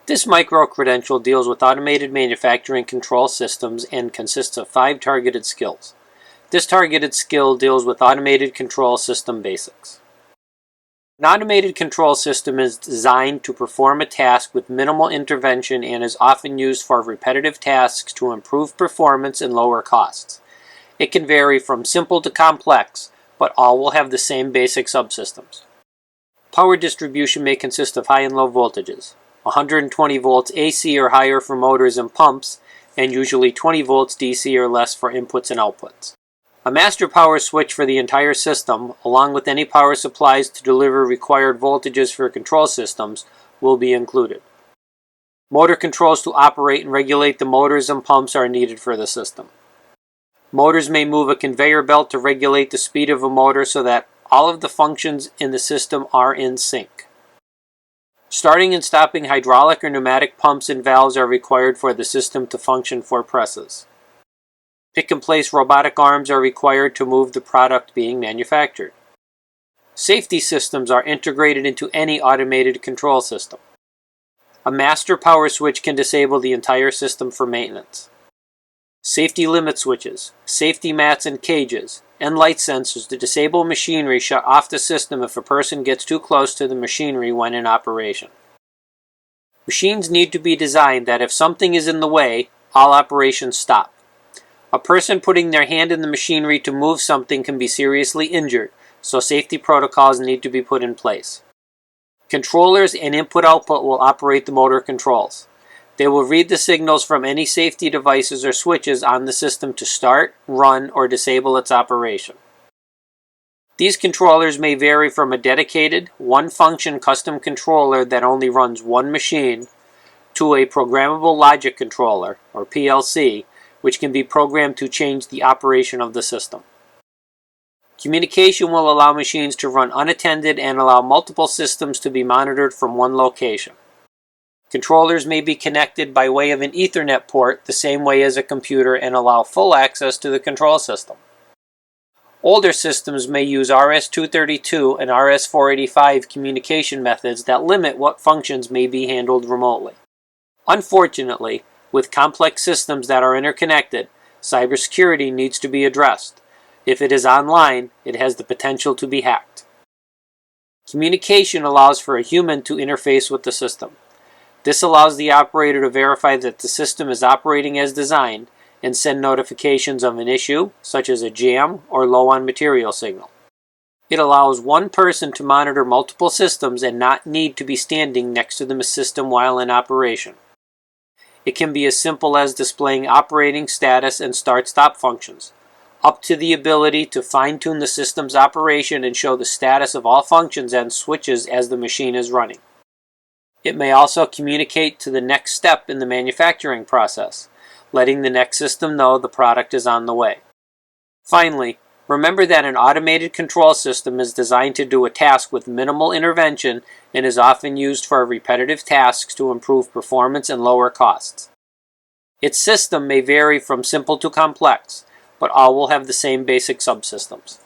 This micro-credential deals with automated manufacturing control systems and consists of 5 targeted skills. This targeted skill deals with automated control system basics. An automated control system is designed to perform a task with minimal intervention and is often used for repetitive tasks to improve performance and lower costs. It can vary from simple to complex, but all will have the same basic subsystems. Power distribution may consist of high and low voltages, 120 volts AC or higher for motors and pumps, and usually 20 volts DC or less for inputs and outputs. A master power switch for the entire system, along with any power supplies to deliver required voltages for control systems, will be included. Motor controls to operate and regulate the motors and pumps are needed for the system. Motors may move a conveyor belt to regulate the speed of a motor so that all of the functions in the system are in sync. Starting and stopping hydraulic or pneumatic pumps and valves are required for the system to function for presses. Pick and place robotic arms are required to move the product being manufactured. Safety systems are integrated into any automated control system. A master power switch can disable the entire system for maintenance. Safety limit switches, safety mats and cages, and light sensors to disable machinery shut off the system if a person gets too close to the machinery when in operation. Machines need to be designed that if something is in the way, all operations stop. A person putting their hand in the machinery to move something can be seriously injured, so safety protocols need to be put in place. Controllers and input-output will operate the motor controls. They will read the signals from any safety devices or switches on the system to start, run, or disable its operation. These controllers may vary from a dedicated, one-function custom controller that only runs one machine to a programmable logic controller, or PLC, which can be programmed to change the operation of the system. Communication will allow machines to run unattended and allow multiple systems to be monitored from one location. Controllers may be connected by way of an Ethernet port the same way as a computer and allow full access to the control system. Older systems may use RS-232 and RS-485 communication methods that limit what functions may be handled remotely. Unfortunately, with complex systems that are interconnected, cybersecurity needs to be addressed. If it is online, it has the potential to be hacked. Communication allows for a human to interface with the system. This allows the operator to verify that the system is operating as designed and send notifications of an issue, such as a jam or low on material signal. It allows one person to monitor multiple systems and not need to be standing next to the system while in operation. It can be as simple as displaying operating status and start-stop functions, up to the ability to fine-tune the system's operation and show the status of all functions and switches as the machine is running. It may also communicate to the next step in the manufacturing process, letting the next system know the product is on the way. Finally, remember that an automated control system is designed to do a task with minimal intervention and is often used for repetitive tasks to improve performance and lower costs. Its system may vary from simple to complex, but all will have the same basic subsystems.